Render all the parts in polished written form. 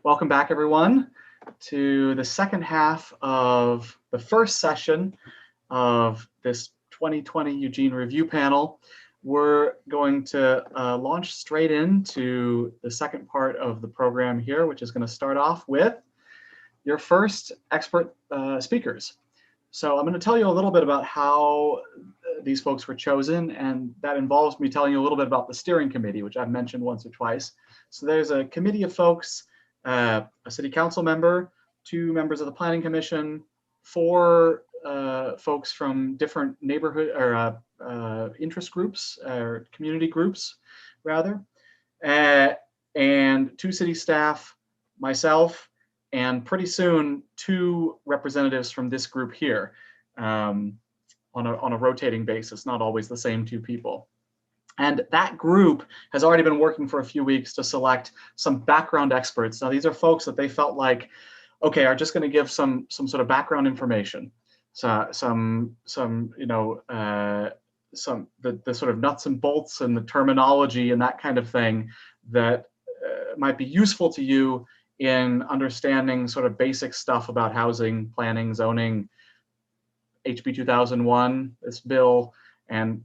Welcome back, everyone, to the second half of the first session of this 2020 Eugene Review Panel. We're going to launch straight into the second part of the program here, which is going to start off with your first expert speakers. So I'm going to tell you a little bit about how these folks were chosen, and that involves me telling you a little bit about the steering committee, which I've mentioned once or twice. So there's a committee of folks, a city council member, 2 members of the planning commission, 4 folks from different neighborhood or interest groups or community groups, rather, and 2 city staff, myself, and pretty soon 2 representatives from this group here on a rotating basis, not always the same 2 people. And that group has already been working for a few weeks to select some background experts. Now, these are folks that they felt like, okay, are just going to give some sort of background information, so the sort of nuts and bolts and the terminology and that kind of thing that might be useful to you in understanding sort of basic stuff about housing, planning, zoning, HB 2001, this bill, and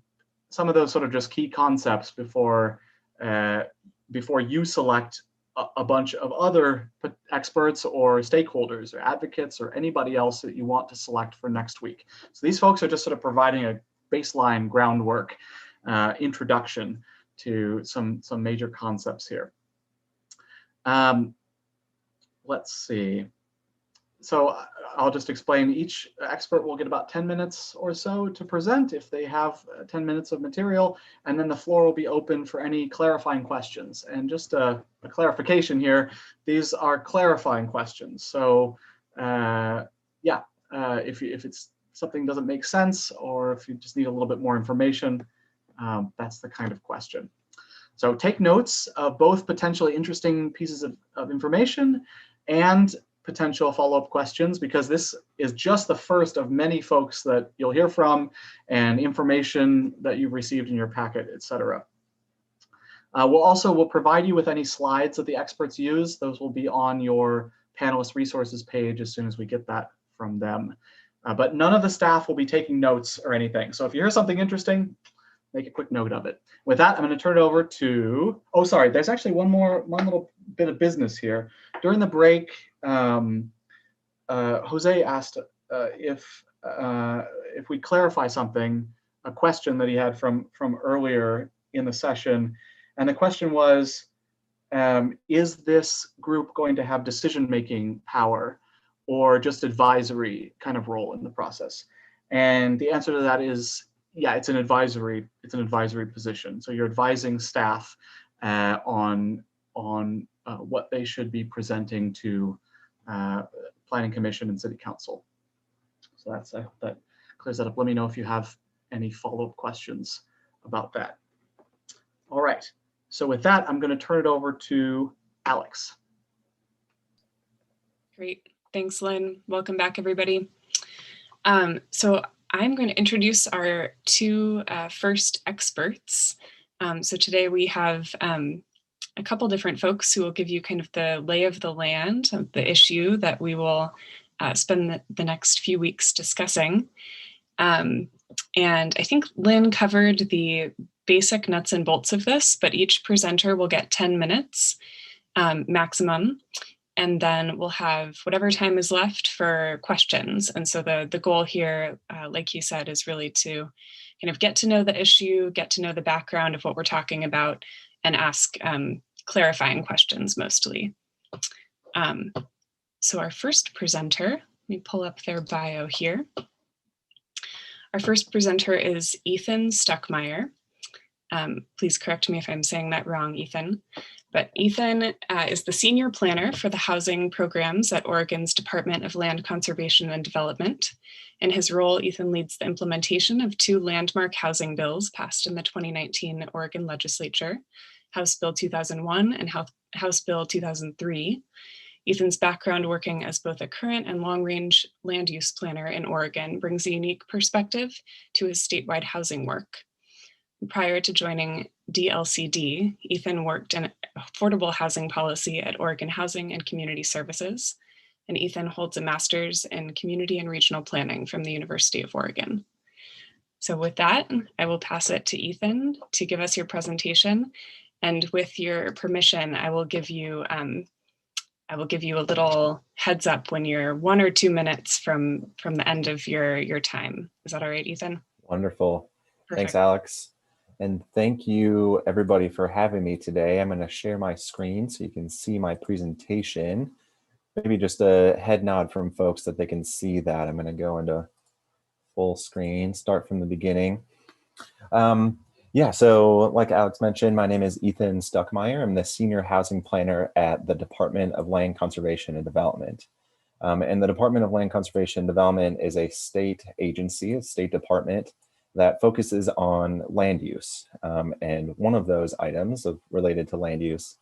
some of those sort of just key concepts before you select a bunch of other experts or stakeholders or advocates or anybody else that you want to select for next week. So these folks are just sort of providing a baseline groundwork, introduction to some major concepts here. Let's see. So I'll just explain. Each expert will get about 10 minutes or so to present if they have 10 minutes of material, and then the floor will be open for any clarifying questions. And just a clarification here, these are clarifying questions. So if it's something doesn't make sense, or if you just need a little bit more information, that's the kind of question. So take notes of both potentially interesting pieces of information and potential follow-up questions, because this is just the first of many folks that you'll hear from and information that you've received in your packet, etc. We'll provide you with any slides that the experts use. Those will be on your panelist resources page as soon as we get that from them. But none of the staff will be taking notes or anything. So if you hear something interesting, make a quick note of it. With that, I'm going to turn it over to, oh, sorry, there's actually one little bit of business here. During the break, Jose asked if we clarify something, a question that he had from earlier in the session. And the question was, is this group going to have decision-making power or just advisory kind of role in the process? And the answer to that is, yeah, it's an advisory position. So you're advising staff on what they should be presenting to Planning Commission and City Council. So I hope that clears that up. Let me know if you have any follow-up questions about that. All right, so with that, I'm going to turn it over to Alex. Great, thanks, Lynn. Welcome back, everybody. So I'm going to introduce our 2 first experts. So today we have a couple different folks who will give you kind of the lay of the land of the issue that we will spend the next few weeks discussing. And I think Lynn covered the basic nuts and bolts of this, but each presenter will get 10 minutes maximum. And then we'll have whatever time is left for questions. And so the goal here, like you said, is really to kind of get to know the issue, get to know the background of what we're talking about, and ask clarifying questions mostly. So our first presenter, let me pull up their bio here. Our first presenter is Ethan Stuckmeyer. Please correct me if I'm saying that wrong, Ethan. But Ethan is the senior planner for the housing programs at Oregon's Department of Land Conservation and Development. In his role, Ethan leads the implementation of 2 landmark housing bills passed in the 2019 Oregon legislature, House Bill 2001 and House Bill 2003. Ethan's background working as both a current and long-range land use planner in Oregon brings a unique perspective to his statewide housing work. Prior to joining DLCD, Ethan worked in affordable housing policy at Oregon Housing and Community Services. And Ethan holds a master's in community and regional planning from the University of Oregon. So with that, I will pass it to Ethan to give us your presentation. And with your permission, I will give you a little heads up when you're 1 or 2 minutes from the end of your time. Is that all right, Ethan? Wonderful. Perfect. Thanks, Alex. And thank you everybody for having me today. I'm going to share my screen so you can see my presentation. Maybe just a head nod from folks that they can see that. I'm going to go into full screen, start from the beginning. Yeah, so like Alex mentioned, my name is Ethan Stuckmeyer. I'm the Senior Housing Planner at the Department of Land Conservation and Development. And the Department of Land Conservation and Development is a state agency, a state department that focuses on land use. And one of those items related to land use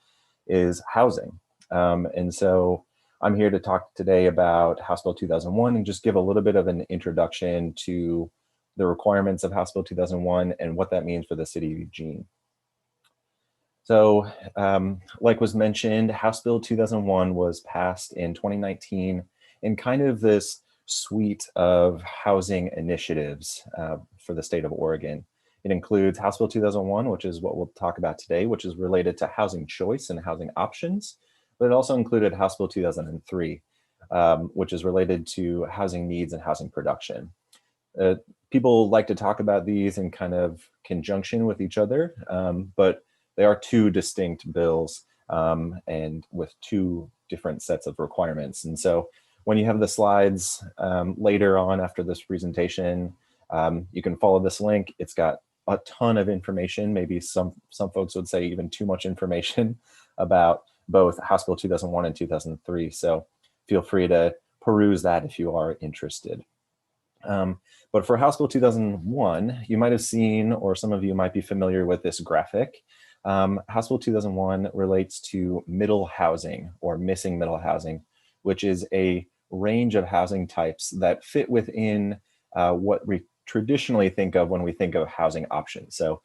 is housing. And so I'm here to talk today about House Bill 2001 and just give a little bit of an introduction to the requirements of House Bill 2001 and what that means for the city of Eugene. So like was mentioned, House Bill 2001 was passed in 2019 in kind of this suite of housing initiatives for the state of Oregon. It includes House Bill 2001, which is what we'll talk about today, which is related to housing choice and housing options, but it also included House Bill 2003, which is related to housing needs and housing production. People like to talk about these in kind of conjunction with each other, but they are two distinct bills and with two different sets of requirements. And so when you have the slides later on after this presentation, you can follow this link. It's got a ton of information, maybe some folks would say even too much information about both House Bill 2001 and 2003. So feel free to peruse that if you are interested. But for House Bill 2001, you might have seen, or some of you might be familiar with this graphic. House Bill 2001 relates to middle housing or missing middle housing, which is a range of housing types that fit within what we traditionally think of when we think of housing options. So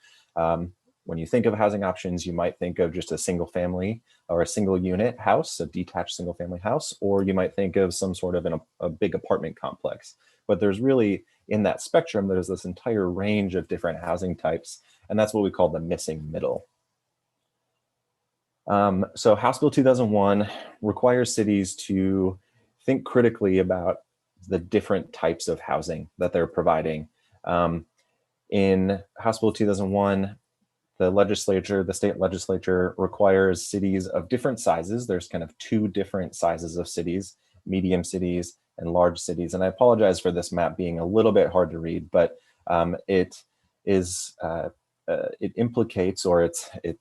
when you think of housing options, you might think of just a single family or a single unit house, a detached single family house, or you might think of some sort of a big apartment complex. But there's really, in that spectrum, there's this entire range of different housing types, and that's what we call the missing middle. So House Bill 2001 requires cities to think critically about the different types of housing that they're providing. In House Bill 2001, the state legislature requires cities of different sizes. There's kind of two different sizes of cities, medium cities and large cities. And I apologize for this map being a little bit hard to read, but it implicates, or it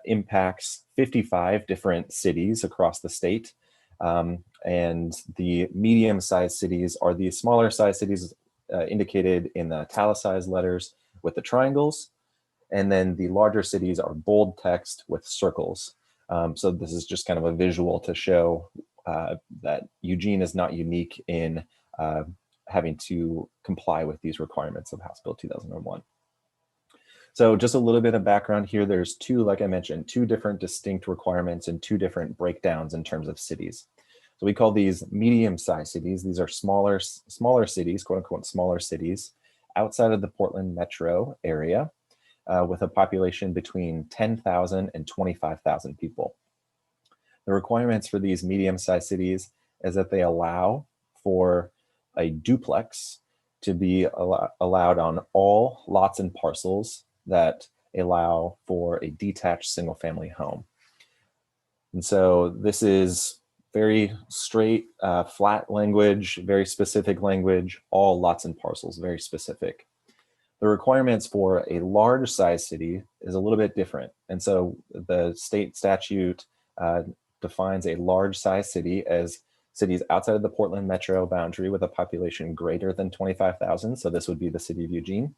impacts 55 different cities across the state. And the medium-sized cities are the smaller-sized cities indicated in the italicized letters with the triangles. And then the larger cities are bold text with circles. So this is just kind of a visual to show that Eugene is not unique in having to comply with these requirements of House Bill 2001. So just a little bit of background here. There's two, like I mentioned, two different distinct requirements and two different breakdowns in terms of cities. So we call these medium-sized cities. These are smaller cities, quote unquote, smaller cities outside of the Portland metro area with a population between 10,000 and 25,000 people. The requirements for these medium-sized cities is that they allow for a duplex to be allowed on all lots and parcels that allow for a detached single-family home. And so this is very straight, flat language, very specific language, all lots and parcels, very specific. The requirements for a large size city is a little bit different. And so the state statute defines a large size city as cities outside of the Portland metro boundary with a population greater than 25,000. So this would be the city of Eugene.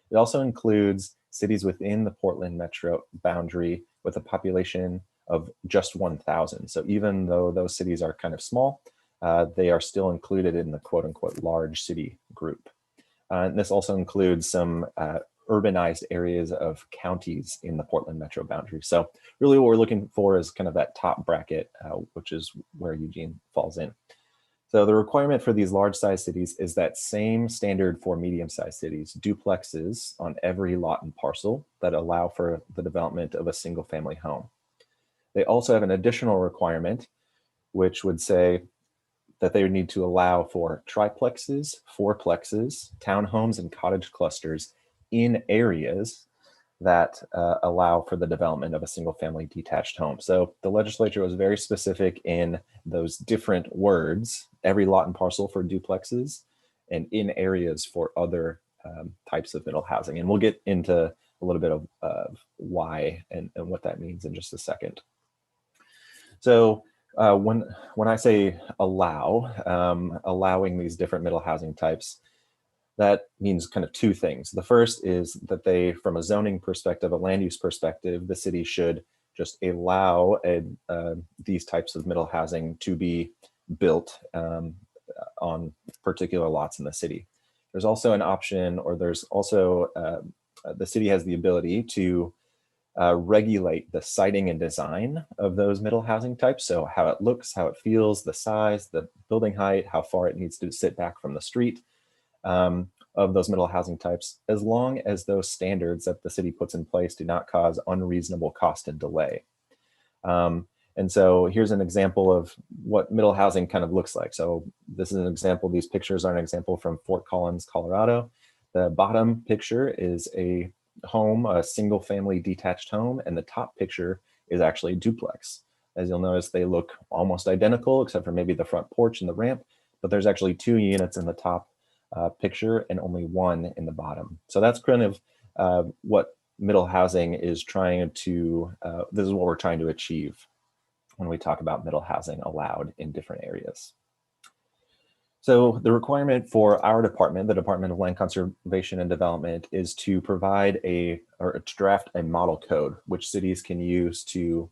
It also includes cities within the Portland metro boundary with a population of just 1,000. So even though those cities are kind of small, they are still included in the quote unquote large city group. And this also includes some urbanized areas of counties in the Portland metro boundary. So really what we're looking for is kind of that top bracket, which is where Eugene falls in. So the requirement for these large size cities is that same standard for medium sized cities, duplexes on every lot and parcel that allow for the development of a single family home. They also have an additional requirement, which would say that they would need to allow for triplexes, fourplexes, townhomes, and cottage clusters in areas that allow for the development of a single family detached home. So the legislature was very specific in those different words, every lot and parcel for duplexes, and in areas for other types of middle housing. And we'll get into a little bit of why and what that means in just a second. So when I say allow, allowing these different middle housing types, that means kind of two things. The first is that they, from a zoning perspective, a land use perspective, the city should just allow these types of middle housing to be built on particular lots in the city. There's also an option, or there's also, the city has the ability to regulate the siting and design of those middle housing types. So how it looks, how it feels, the size, the building height, how far it needs to sit back from the street of those middle housing types, as long as those standards that the city puts in place do not cause unreasonable cost and delay. And so here's an example of what middle housing kind of looks like. So this is an example, these pictures are an example from Fort Collins, Colorado. The bottom picture is a home, a single family detached home, and the top picture is actually a duplex. As you'll notice, they look almost identical, except for maybe the front porch and the ramp, but there's actually 2 units in the top picture and only 1 in the bottom. So that's kind of what middle housing is trying to, this is what we're trying to achieve when we talk about middle housing allowed in different areas. So the requirement for our department, the Department of Land Conservation and Development, is to provide or to draft a model code which cities can use to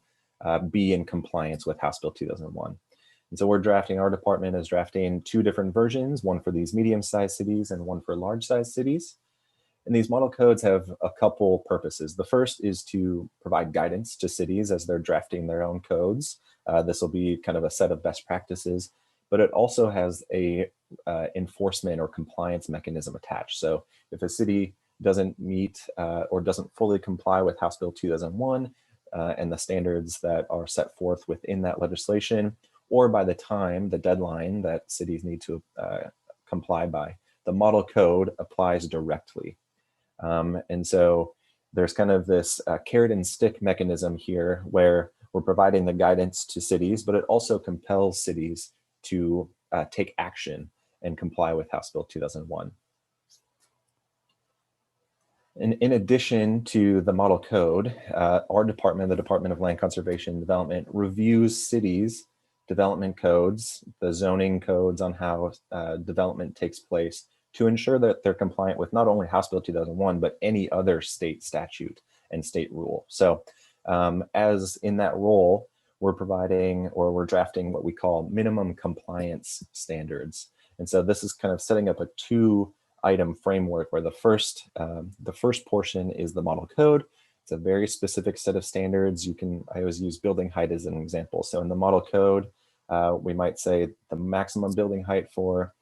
be in compliance with House Bill 2001. And so our department is drafting 2 different versions, one for these medium-sized cities and one for large-sized cities. And these model codes have a couple purposes. The first is to provide guidance to cities as they're drafting their own codes. This will be kind of a set of best practices, but it also has a enforcement or compliance mechanism attached. So if a city doesn't meet or doesn't fully comply with House Bill 2001 and the standards that are set forth within that legislation, or by the deadline that cities need to comply by, the model code applies directly. And so there's kind of this carrot and stick mechanism here where we're providing the guidance to cities, but it also compels cities to take action and comply with House Bill 2001. And in addition to the model code, our department, the Department of Land Conservation and Development, reviews cities' development codes, the zoning codes on how development takes place, to ensure that they're compliant with not only House Bill 2001, but any other state statute and state rule. So as in that role, we're drafting what we call minimum compliance standards. And so this is kind of setting up a 2-item framework where the first portion is the model code. It's a very specific set of standards. I always use building height as an example. So in the model code, we might say the maximum building height for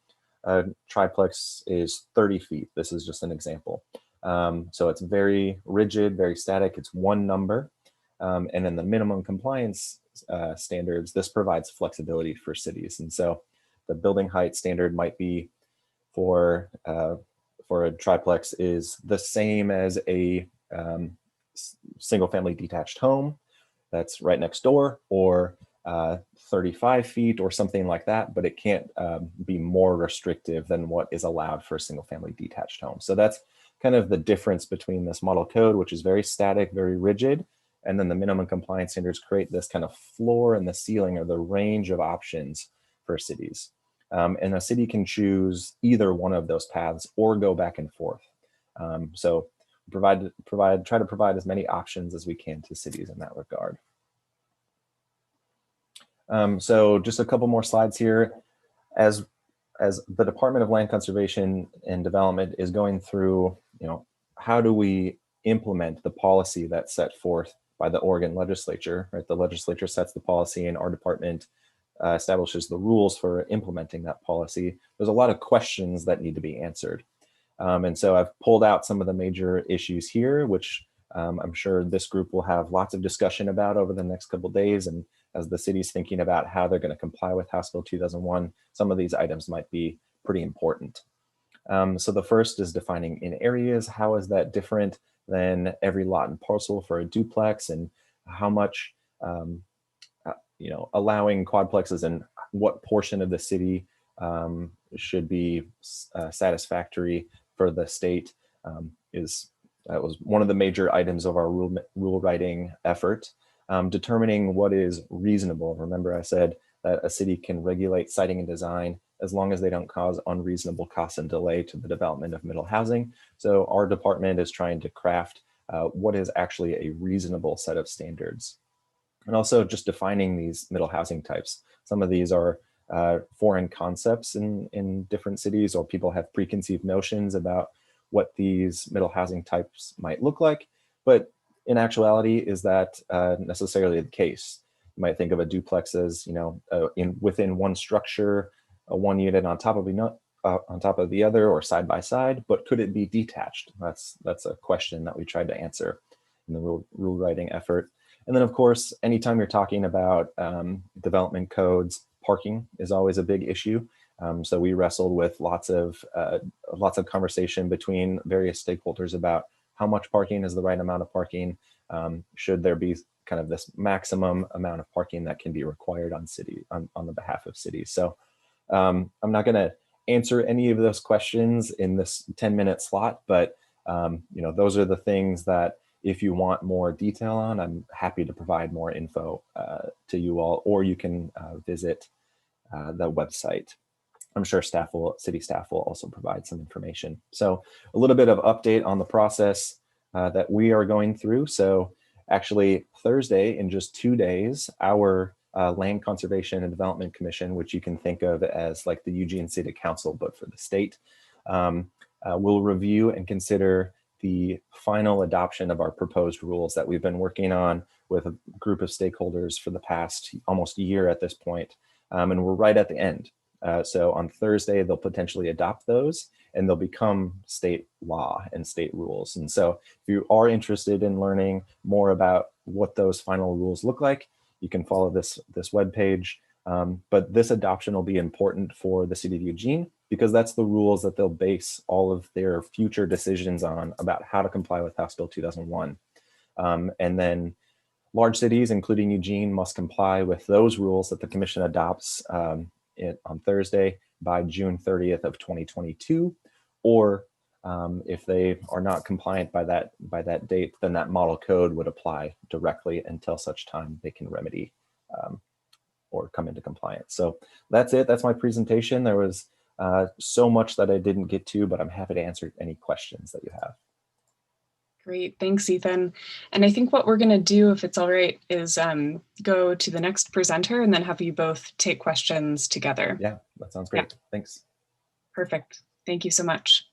a triplex is 30 feet. This is just an example. So it's very rigid, very static. It's one number. And then the minimum compliance standards, this provides flexibility for cities. And so the building height standard might be for a triplex is the same as a single family detached home that's right next door, or 35 feet or something like that, but it can't be more restrictive than what is allowed for a single family detached home. So that's kind of the difference between this model code, which is very static, very rigid, and then the minimum compliance standards create this kind of floor and the ceiling, or the range of options for cities. And a city can choose either one of those paths or go back and forth. So try to provide as many options as we can to cities in that regard. So just a couple more slides here. As the Department of Land Conservation and Development is going through, how do we implement the policy that's set forth by the Oregon legislature, right? The legislature sets the policy and our department establishes the rules for implementing that policy. There's a lot of questions that need to be answered. And so I've pulled out some of the major issues here, which I'm sure this group will have lots of discussion about over the next couple of days. And as the city's thinking about how they're going to comply with House Bill 2001, some of these items might be pretty important. So the first is defining in areas. How is that different than every lot and parcel for a duplex, and how much, allowing quadplexes and what portion of the city should be satisfactory for the state that was one of the major items of our rule writing effort. Determining what is reasonable. Remember, I said that a city can regulate siting and design as long as they don't cause unreasonable costs and delay to the development of middle housing. So our department is trying to craft what is actually a reasonable set of standards. And also just defining these middle housing types. Some of these are foreign concepts in different cities, or people have preconceived notions about what these middle housing types might look like. But in actuality, is that necessarily the case? You might think of a duplex as, within one structure, one unit on top of the other, or side by side. But could it be detached? That's a question that we tried to answer in the rule writing effort. And then, of course, anytime you're talking about development codes, parking is always a big issue. So we wrestled with lots of conversation between various stakeholders about how much parking is the right amount of parking. Should there be kind of this maximum amount of parking that can be required on the behalf of cities? So I'm not going to answer any of those questions in this 10-minute slot, but those are the things that if you want more detail on, I'm happy to provide more info to you all, or you can visit the website. I'm sure city staff will also provide some information. So a little bit of update on the process that we are going through. So actually Thursday, in just 2 days, our Land Conservation and Development Commission, which you can think of as like the Eugene City Council, but for the state, will review and consider the final adoption of our proposed rules that we've been working on with a group of stakeholders for the past almost a year at this point. And we're right at the end. So on Thursday, they'll potentially adopt those and they'll become state law and state rules. And so if you are interested in learning more about what those final rules look like, you can follow this webpage. But this adoption will be important for the city of Eugene because that's the rules that they'll base all of their future decisions on about how to comply with House Bill 2001. And then large cities, including Eugene, must comply with those rules that the commission adopts on Thursday by June 30th of 2022, or if they are not compliant by that date, then that model code would apply directly until such time they can remedy or come into compliance. So that's it. That's my presentation. There was so much that I didn't get to, but I'm happy to answer any questions that you have. Great, thanks, Ethan. And I think what we're going to do, if it's all right, is go to the next presenter and then have you both take questions together. Yeah, that sounds great. Yeah. Thanks. Perfect. Thank you so much.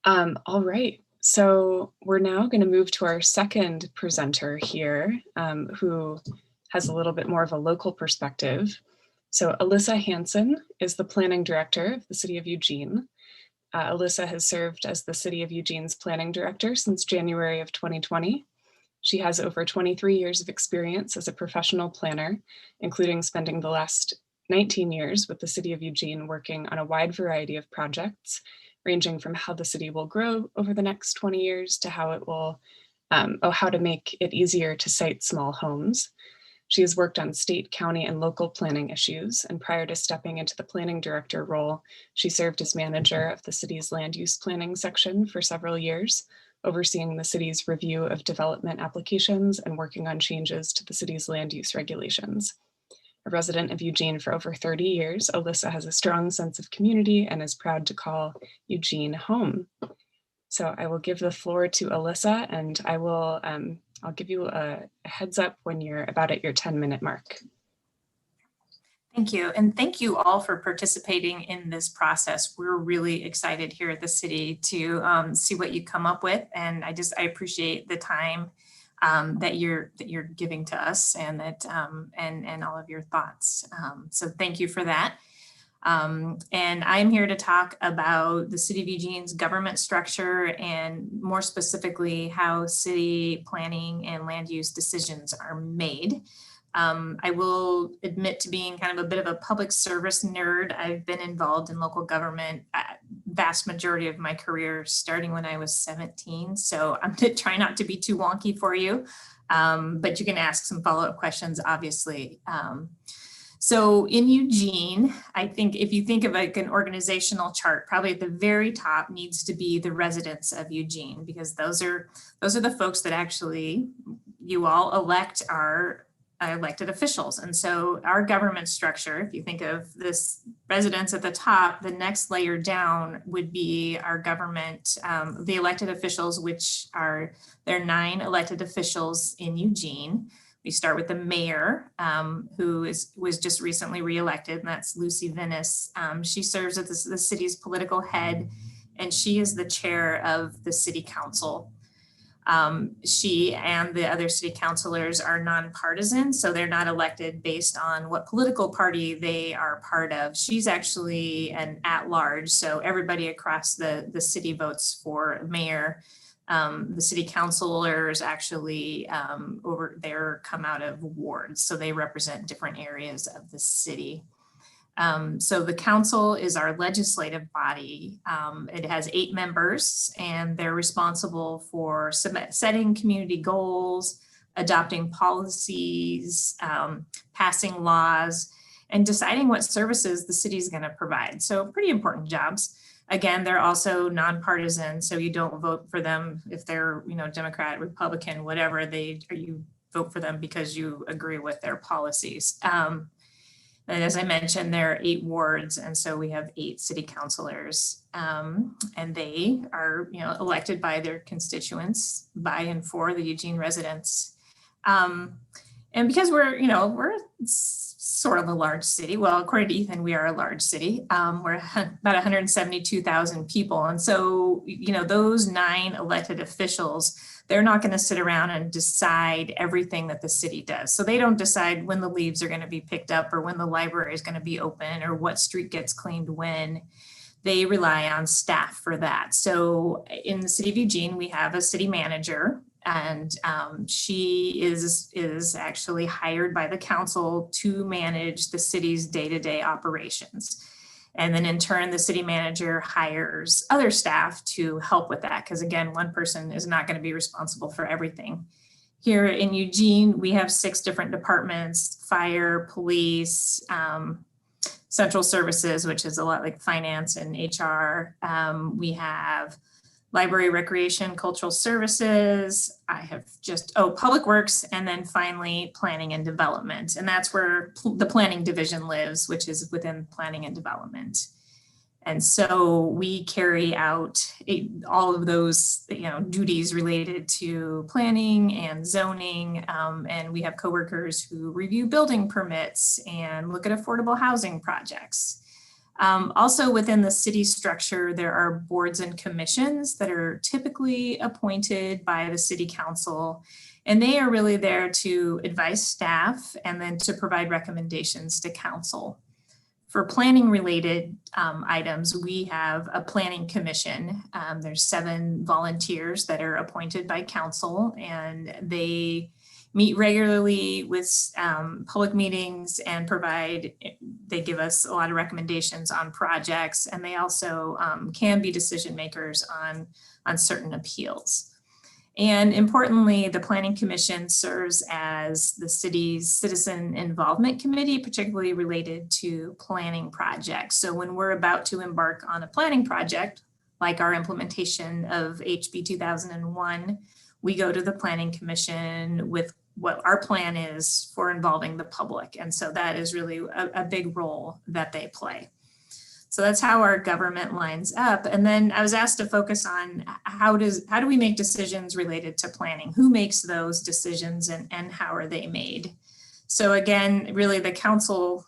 All right, so we're now going to move to our second presenter here, who has a little bit more of a local perspective. So Alyssa Hansen is the planning director of the city of Eugene. Alyssa has served as the City of Eugene's planning director since January of 2020. She has over 23 years of experience as a professional planner, including spending the last 19 years with the City of Eugene working on a wide variety of projects, ranging from how the city will grow over the next 20 years to how it will, how to make it easier to site small homes. She has worked on state, county, and local planning issues, and prior to stepping into the planning director role, she served as manager of the city's land use planning section for several years, overseeing the city's review of development applications and working on changes to the city's land use regulations. A resident of Eugene for over 30 years, Alyssa has a strong sense of community and is proud to call Eugene home. So I will give the floor to Alyssa, and I will I'll give you a heads up when you're about at your 10-minute mark. Thank you. And thank you all for participating in this process. We're really excited here at the city to see what you come up with. And I appreciate the time that you're giving to us and that and all of your thoughts. So thank you for that. And I'm here to talk about the City of Eugene's government structure and more specifically how city planning and land use decisions are made. I will admit to being kind of a bit of a public service nerd. I've been involved in local government vast majority of my career, starting when I was 17. So I'm going to try not to be too wonky for you, but you can ask some follow-up questions, obviously. So in Eugene, I think if you think of like an organizational chart, probably at the very top needs to be the residents of Eugene, because those are the folks that actually you all elect our elected officials. And so our government structure, if you think of this residents at the top, the next layer down would be our government, the elected officials, which are there are 9 elected officials in Eugene. We start with the mayor, who was just recently reelected, and that's Lucy Venus. She serves as the city's political head, and she is the chair of the city council. She and the other city councilors are nonpartisan, so they're not elected based on what political party they are part of. She's actually an at-large, so everybody across the city votes for mayor. The city councilors actually over there come out of wards, so they represent different areas of the city. So the council is our legislative body. It has 8 members, and they're responsible for setting community goals, adopting policies, passing laws, and deciding what services the city is going to provide. So pretty important jobs. Again, they're also nonpartisan, so you don't vote for them if they're, Democrat, Republican, whatever. You vote for them because you agree with their policies. And as I mentioned, there are 8 wards, and so we have 8 city councilors, and they are, elected by their constituents, by and for the Eugene residents. And because we're sort of a large city, well, according to Ethan, we are a large city. We're about 172,000 people, and so those 9 elected officials, they're not going to sit around and decide everything that the city does. So they don't decide when the leaves are going to be picked up or when the library is going to be open or what street gets cleaned when. They rely on staff for that. So in the city of Eugene, we have a city manager, and she is actually hired by the council to manage the city's day-to-day operations. And then in turn, the city manager hires other staff to help with that, because again, one person is not going to be responsible for everything. Here in Eugene, we have 6 different departments: fire, police, central services, which is a lot like finance and HR. We have library, recreation, cultural services. I have public works, and then finally planning and development. And that's where the planning division lives, which is within planning and development. And so we carry out all of those, duties related to planning and zoning. And we have coworkers who review building permits and look at affordable housing projects. Also within the city structure, there are boards and commissions that are typically appointed by the city council, and they are really there to advise staff and then to provide recommendations to council. For planning related items, we have a planning commission. There's 7 volunteers that are appointed by council, and they meet regularly with public meetings and they give us a lot of recommendations on projects, and they also can be decision makers on certain appeals. And importantly, the Planning Commission serves as the city's citizen involvement committee, particularly related to planning projects. So when we're about to embark on a planning project, like our implementation of HB 2001, we go to the Planning Commission with what our plan is for involving the public. And so that is really a big role that they play. So that's how our government lines up. And then I was asked to focus on how do we make decisions related to planning? Who makes those decisions and how are they made? So again, really the council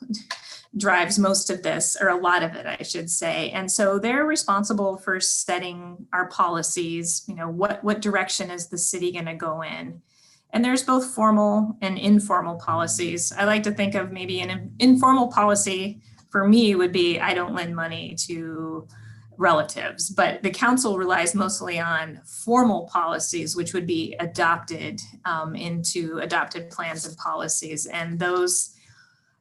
drives most of this, or a lot of it, I should say. And so they're responsible for setting our policies, what direction is the city going to go in? And there's both formal and informal policies. I like to think of maybe an informal policy for me would be, I don't lend money to relatives, but the council relies mostly on formal policies, which would be adopted into adopted plans and policies. And those,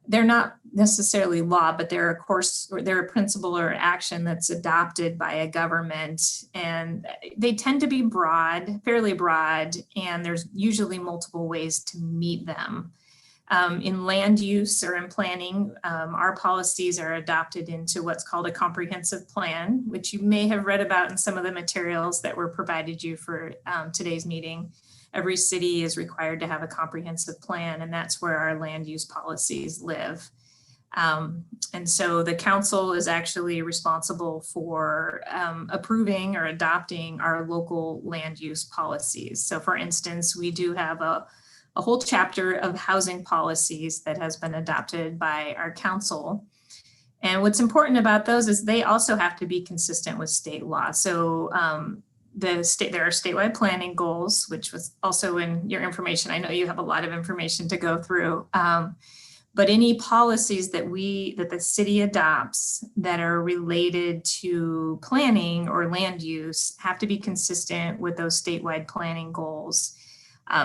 they're not necessarily law, but they're a course, or they're a principle or action that's adopted by a government. And they tend to be broad, fairly broad, and there's usually multiple ways to meet them. In land use or in planning, our policies are adopted into what's called a comprehensive plan, which you may have read about in some of the materials that were provided you for today's meeting. Every city is required to have a comprehensive plan, and that's where our land use policies live. And so the council is actually responsible for approving or adopting our local land use policies. So for instance, we do have a whole chapter of housing policies that has been adopted by our council. And what's important about those is they also have to be consistent with state law. So there are statewide planning goals, which was also in your information. I know you have a lot of information to go through. But any policies that the city adopts that are related to planning or land use have to be consistent with those statewide planning goals.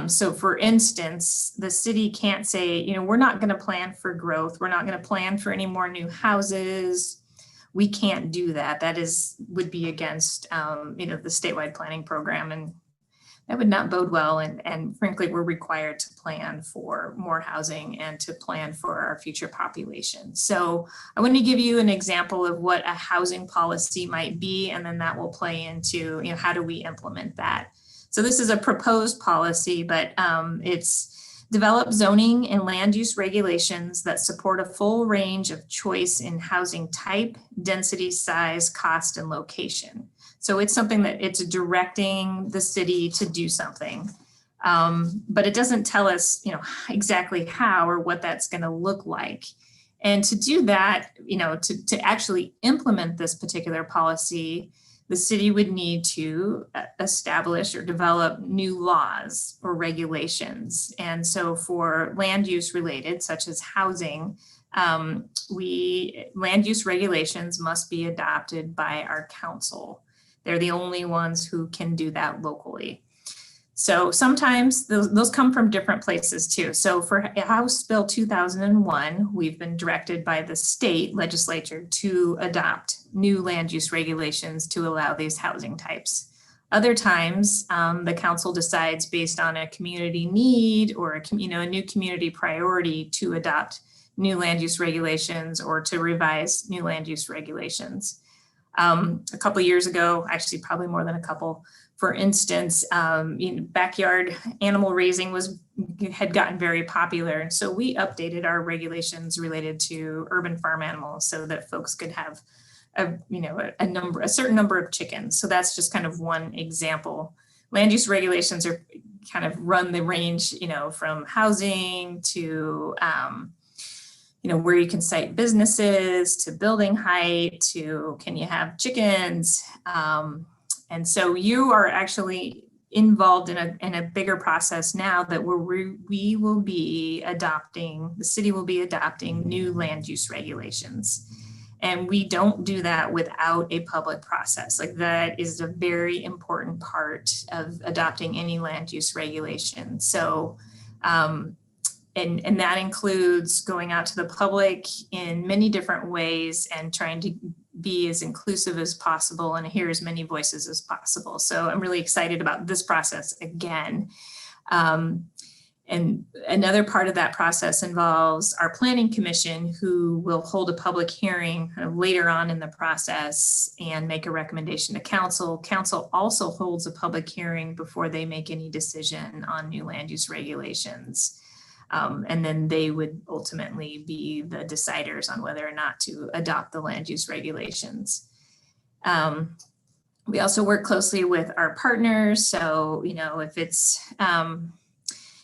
So for instance, the city can't say, we're not going to plan for growth. We're not going to plan for any more new houses. We can't do that. That would be against, the statewide planning program, and that would not bode well. And frankly, we're required to plan for more housing and to plan for our future population. So I want to give you an example of what a housing policy might be, and then that will play into, how do we implement that? So this is a proposed policy, but it's develop zoning and land use regulations that support a full range of choice in housing type, density, size, cost, and location. So it's something that it's directing the city to do something, but it doesn't tell us, exactly how or what that's going to look like. And to do that, to actually implement this particular policy, the city would need to establish or develop new laws or regulations. And so for land use related, such as housing, land use regulations must be adopted by our council. They're the only ones who can do that locally. So sometimes those come from different places too. So for House Bill 2001, we've been directed by the state legislature to adopt new land use regulations to allow these housing types. Other times, the council decides based on a community need or a new community priority to adopt new land use regulations or to revise new land use regulations. A couple of years ago, actually probably more than a couple, for instance, backyard animal raising had gotten very popular. And so we updated our regulations related to urban farm animals so that folks could have a certain number of chickens. So that's just kind of one example. Land use regulations are kind of run the range, from housing to, where you can site businesses, to building height, to can you have chickens? And so you are actually involved in a bigger process now that we will be adopting, the city will be adopting new land use regulations. And we don't do that without a public process. Like that is a very important part of adopting any land use regulation. So, and that includes going out to the public in many different ways and trying to be as inclusive as possible and hear as many voices as possible. So I'm really excited about this process again. And another part of that process involves our planning commission, who will hold a public hearing later on in the process and make a recommendation to council. Council also holds a public hearing before they make any decision on new land use regulations. And then they would ultimately be the deciders on whether or not to adopt the land use regulations. We also work closely with our partners. So, if it's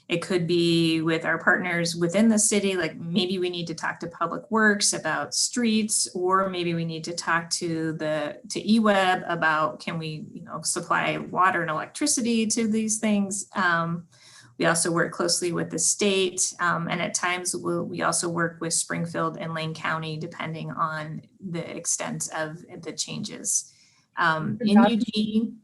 It could be with our partners within the city, like maybe we need to talk to Public Works about streets, or maybe we need to talk to eWeb about, can we, supply water and electricity to these things. We also work closely with the state, and at times we also work with Springfield and Lane County, depending on the extent of the changes. In Eugene.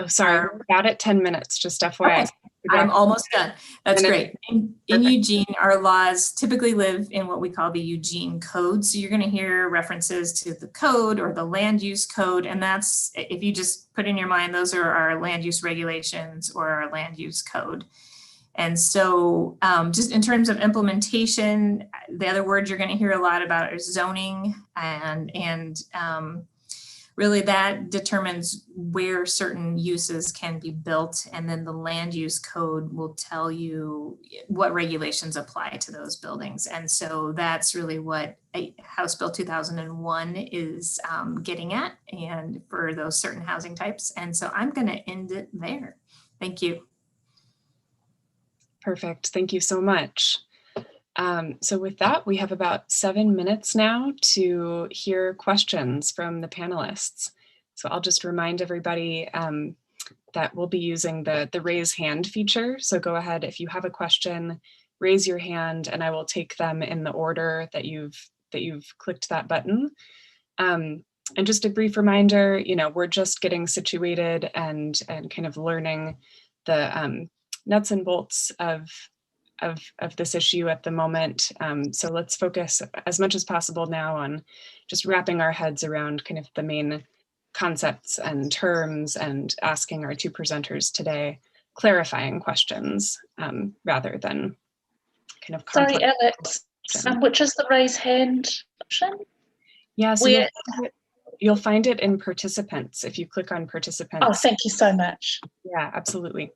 Oh, sorry, we're about at 10 minutes, just FYI. Okay. I'm almost done. That's great. In Eugene, our laws typically live in what we call the Eugene Code. So you're going to hear references to the code or the land use code. And that's, if you just put in your mind, those are our land use regulations or our land use code. And so just in terms of implementation, the other words you're going to hear a lot about are zoning, and really that determines where certain uses can be built. And then the land use code will tell you what regulations apply to those buildings. And so that's really what House Bill 2001 is getting at, and for those certain housing types. And so I'm going to end it there. Thank you. Perfect. Thank you so much. So with that, we have about 7 minutes now to hear questions from the panelists. So I'll just remind everybody that we'll be using the raise hand feature. So go ahead, if you have a question, raise your hand and I will take them in the order that you've clicked that button. And just a brief reminder, we're just getting situated and kind of learning the nuts and bolts of this issue at the moment. So let's focus as much as possible now on just wrapping our heads around kind of the main concepts and terms, and asking our two presenters today clarifying questions rather than kind of Sorry, Alex, which is the raise hand option? Yeah, so you'll find it in participants if you click on participants. Oh, thank you so much. Yeah, absolutely.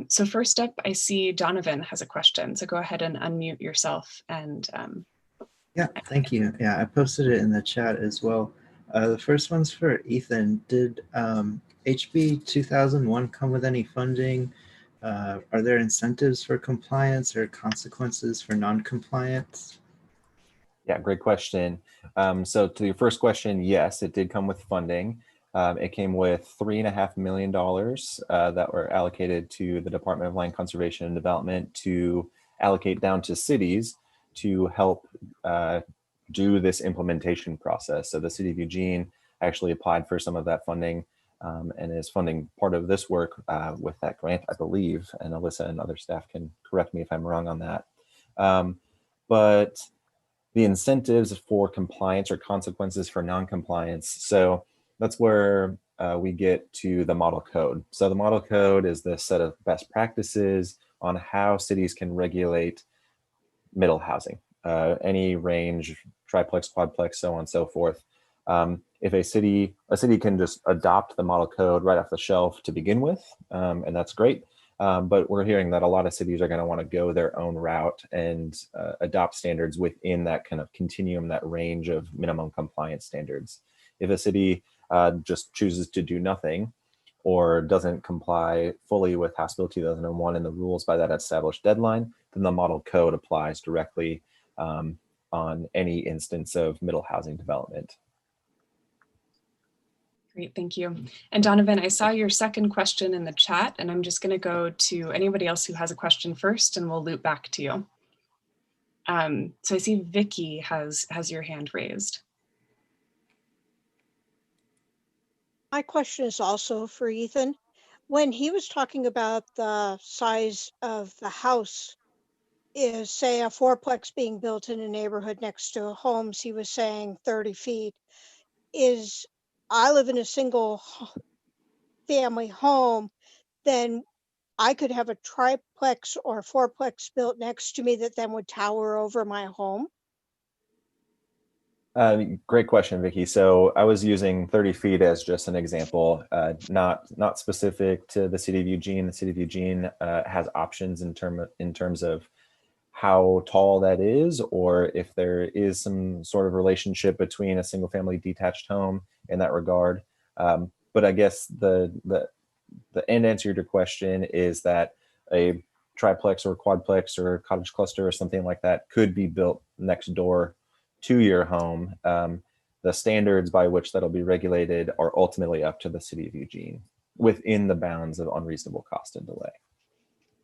So first up, I see Donovan has a question. So go ahead and unmute yourself. And yeah, thank you. Yeah, I posted it in the chat as well. The first one's for Ethan. Did HB 2001 come with any funding? Are there incentives for compliance or consequences for non-compliance? Yeah, great question. So to your first question, yes, it did come with funding. It came with $3.5 million that were allocated to the Department of Land Conservation and Development to allocate down to cities to help do this implementation process. So the city of Eugene actually applied for some of that funding and is funding part of this work with that grant, I believe. And Alyssa and other staff can correct me if I'm wrong on that. But the incentives for compliance or consequences for non-compliance. So that's where we get to the model code. So the model code is the set of best practices on how cities can regulate middle housing, any range, triplex, quadplex, so on and so forth. If a city can just adopt the model code right off the shelf to begin with, and that's great. But we're hearing that a lot of cities are going to want to go their own route and adopt standards within that kind of continuum, that range of minimum compliance standards. If a city just chooses to do nothing or doesn't comply fully with House Bill 2001 and the rules by that established deadline, then the model code applies directly on any instance of middle housing development. Great, thank you. And Donovan, I saw your second question in the chat, and I'm just going to go to anybody else who has a question first, and we'll loop back to you. So I see Vicky has your hand raised. My question is also for Ethan. When he was talking about the size of the house, is say a fourplex being built in a neighborhood next to homes, he was saying 30 feet. I live in a single family home, then I could have a triplex or fourplex built next to me that then would tower over my home? Great question, Vicky. So I was using 30 feet as just an example, not specific to the city of Eugene. The city of Eugene has options in terms of how tall that is, or if there is some sort of relationship between a single family detached home in that regard. But I guess the end answer to your question is that a triplex or quadplex or cottage cluster or something like that could be built next door to your home. The standards by which that'll be regulated are ultimately up to the city of Eugene within the bounds of unreasonable cost and delay.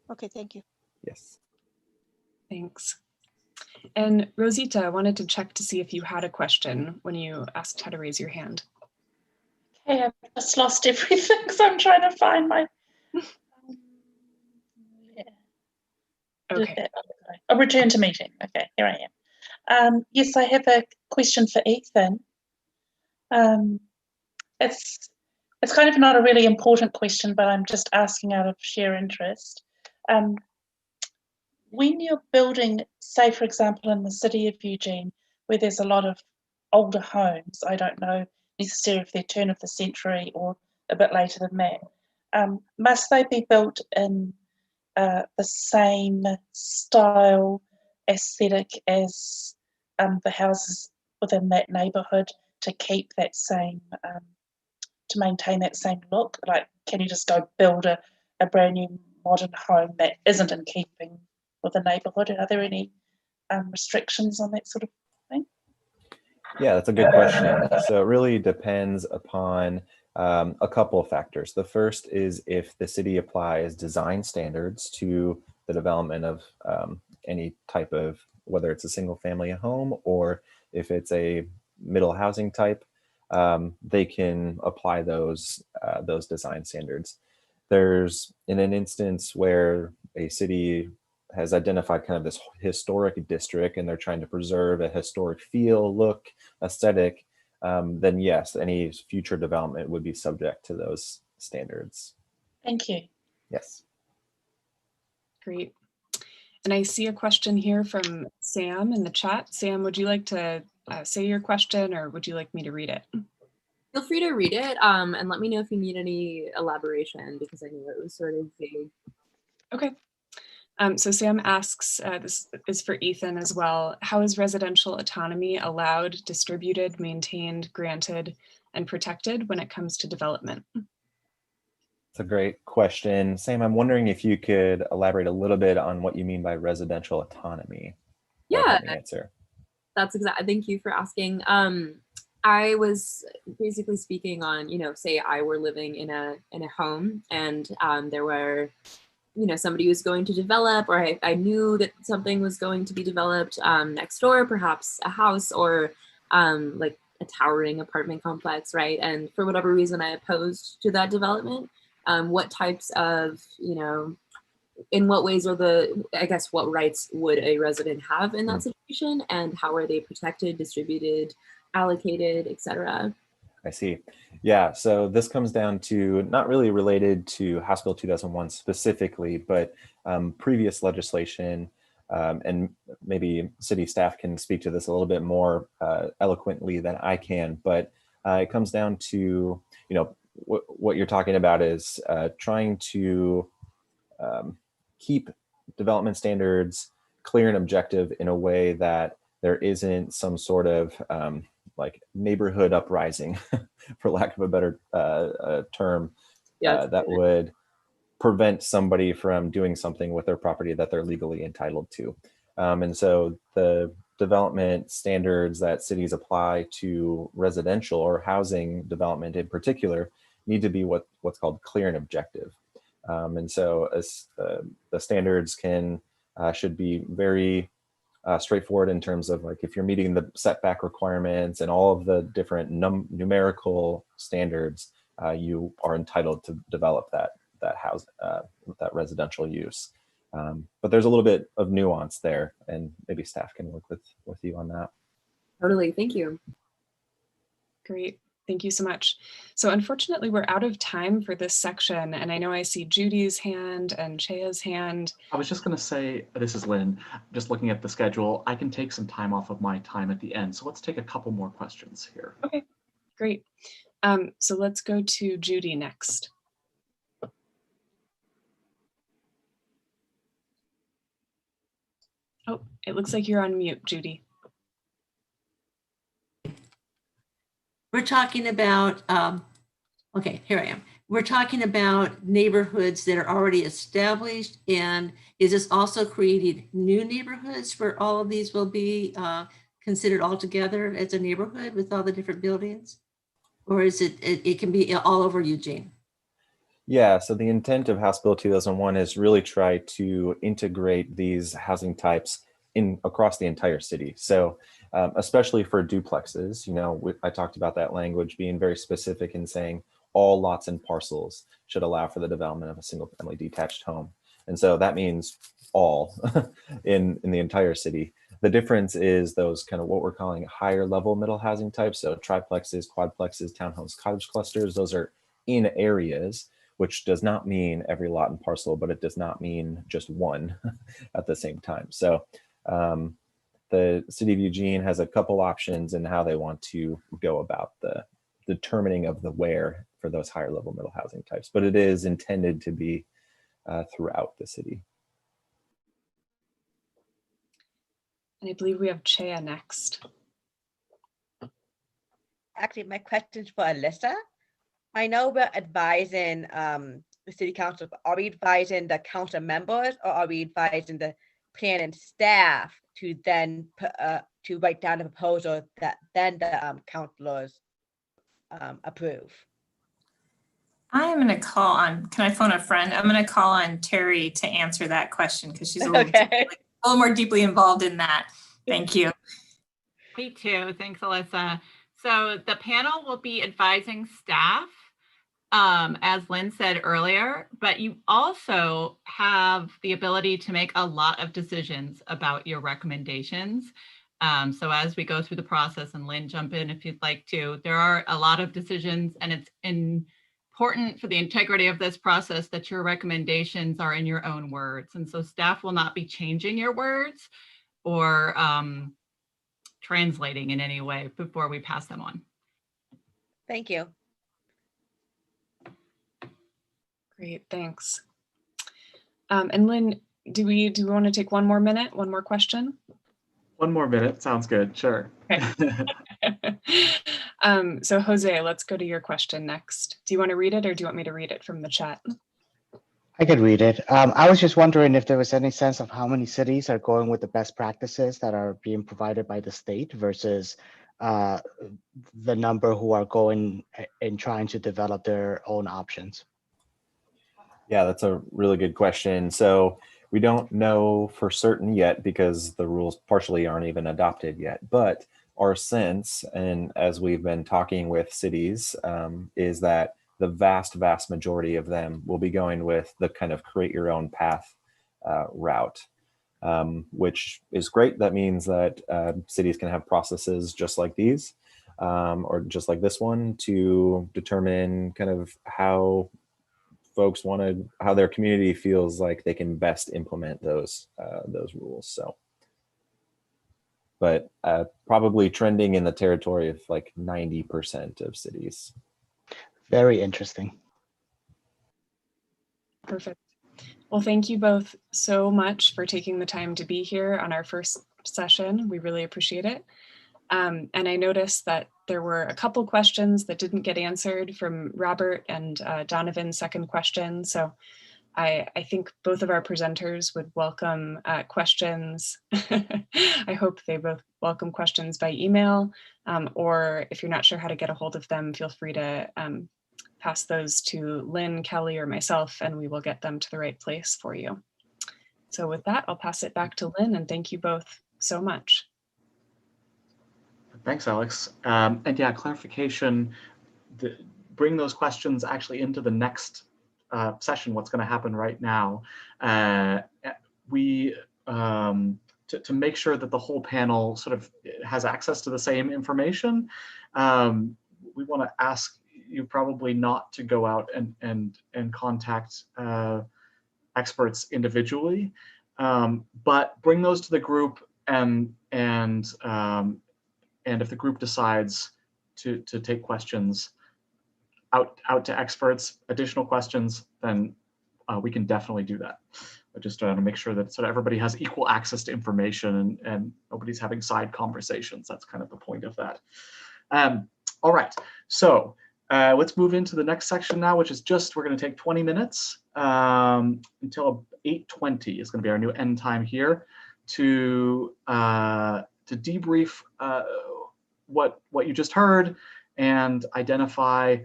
Okay, thank you. Yes. Thanks. And Rosita, I wanted to check to see if you had a question when you asked how to raise your hand. Okay, I've just lost everything because I'm trying to find my. Yeah. Okay. A return to meeting. Okay, here I am. Yes, I have a question for Ethan. It's kind of not a really important question, but I'm just asking out of sheer interest. When you're building, say, for example, in the city of Eugene, where there's a lot of older homes, I don't know necessarily if they're turn of the century or a bit later than that, must they be built in the same style, aesthetic as the houses within that neighbourhood to keep that same, to maintain that same look? Like, can you just go build a brand new modern home that isn't in keeping with the neighbourhood? Are there any restrictions on that sort of thing? Yeah, that's a good question. So it really depends upon a couple of factors. The first is if the city applies design standards to the development of any type of, whether it's a single family home or if it's a middle housing type, they can apply those design standards. There's in an instance where a city has identified kind of this historic district and they're trying to preserve a historic feel, look, aesthetic, then yes, any future development would be subject to those standards. Thank you. Yes. Great. And I see a question here from Sam in the chat. Sam, would you like to say your question or would you like me to read it? Feel free to read it and let me know if you need any elaboration because I knew it was sort of vague. Okay. So Sam asks, this is for Ethan as well, how is residential autonomy allowed, distributed, maintained, granted, and protected when it comes to development? It's a great question. Sam, I'm wondering if you could elaborate a little bit on what you mean by residential autonomy. Yeah, Answer. That's exactly, thank you for asking. I was basically speaking on, say I were living in a home and there were, somebody was going to develop, or I knew that something was going to be developed next door, perhaps a house or like a towering apartment complex, right? And for whatever reason, I opposed to that development. What types of, in what ways are what rights would a resident have in that situation, and how are they protected, distributed, allocated, etc.? I see. Yeah, so this comes down to not really related to House Bill 2001 specifically, but previous legislation, and maybe city staff can speak to this a little bit more eloquently than I can, but it comes down to, what you're talking about is trying to keep development standards clear and objective in a way that there isn't some sort of like neighborhood uprising, for lack of a better term, that would prevent somebody from doing something with their property that they're legally entitled to. And so the development standards that cities apply to residential or housing development in particular need to be what's called clear and objective. And so the standards should be very straightforward in terms of, like, if you're meeting the setback requirements and all of the different numerical standards, you are entitled to develop that house, that residential use. But there's a little bit of nuance there, and maybe staff can work with you on that. Totally, thank you. Great. Thank you so much. So unfortunately, we're out of time for this section. And I know I see Judy's hand and Chea's hand. I was just going to say, this is Lynn, just looking at the schedule, I can take some time off of my time at the end. So let's take a couple more questions here. Okay, great. So let's go to Judy next. Oh, it looks like you're on mute, Judy. We're talking about, okay, here I am. we're talking about neighborhoods that are already established, and is this also creating new neighborhoods where all of these will be considered all together as a neighborhood with all the different buildings? Or is it can be all over Eugene? Yeah, so the intent of House Bill 2001 is really try to integrate these housing types in across the entire city. So especially for duplexes, you know, I talked about that language being very specific in saying all lots and parcels should allow for the development of a single family detached home. And so that means all in the entire city. The difference is those kind of what we're calling higher level middle housing types. So triplexes, quadplexes, townhomes, cottage clusters, those are in areas, which does not mean every lot and parcel, but it does not mean just one at the same time. So the city of Eugene has a couple options in how they want to go about the determining of the where for those higher level middle housing types, but it is intended to be throughout the city. And I believe we have Chea next. Actually, my question's for Alyssa. I know we're advising the city council, but are we advising the council members, or are we advising the planning staff to then to write down a proposal that then the councilors approve? I'm going to call on, can I phone a friend? I'm going to call on Terry to answer that question because she's a little, Okay. a little more deeply involved in that. Thank you. Me too. Thanks, Alyssa. So the panel will be advising staff, as Lynn said earlier, but you also have the ability to make a lot of decisions about your recommendations. So as we go through the process, and Lynn, jump in if you'd like to, there are a lot of decisions, and it's important for the integrity of this process that your recommendations are in your own words. And so staff will not be changing your words or translating in any way before we pass them on. Thank you. Great, thanks. And Lynn, do we want to take one more minute, one more question? 1 more minute, sounds good, sure. Okay. So Jose, let's go to your question next. Do you want to read it, or do you want me to read it from the chat? I could read it. I was just wondering if there was any sense of how many cities are going with the best practices that are being provided by the state versus the number who are going and trying to develop their own options. Yeah, that's a really good question. So we don't know for certain yet because the rules partially aren't even adopted yet, but our sense, and as we've been talking with cities, is that the vast majority of them will be going with the kind of create your own path route, which is great. That means that cities can have processes just like these, or just like this one, to determine kind of how folks how their community feels like they can best implement those rules. So, but probably trending in the territory of like 90% of cities. Very interesting. Perfect. Well, thank you both so much for taking the time to be here on our first session. We really appreciate it. And I noticed that there were a couple questions that didn't get answered from Robert and Donovan's second question. So I think both of our presenters would welcome questions. I hope they both welcome questions by email, or if you're not sure how to get a hold of them, feel free to pass those to Lynn, Kelly, or myself, and we will get them to the right place for you. So with that, I'll pass it back to Lynn, and thank you both so much. Thanks, Alex. And yeah, clarification, bring those questions actually into the next session, what's going to happen right now. To make sure that the whole panel sort of has access to the same information, we want to ask you probably not to go out and contact experts individually, but bring those to the group, and if the group decides to take questions out to experts, additional questions, then we can definitely do that. But just to make sure that sort of everybody has equal access to information and nobody's having side conversations. That's kind of the point of that. All right, so Let's move into the next section now, which is we're going to take 20 minutes until 8:20 is going to be our new end time here to debrief what you just heard and identify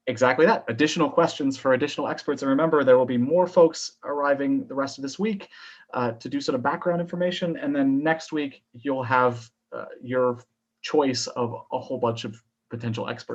exactly that, additional questions for additional experts. And remember, there will be more folks arriving the rest of this week to do sort of background information. And then next week, you'll have your choice of a whole bunch of potential experts.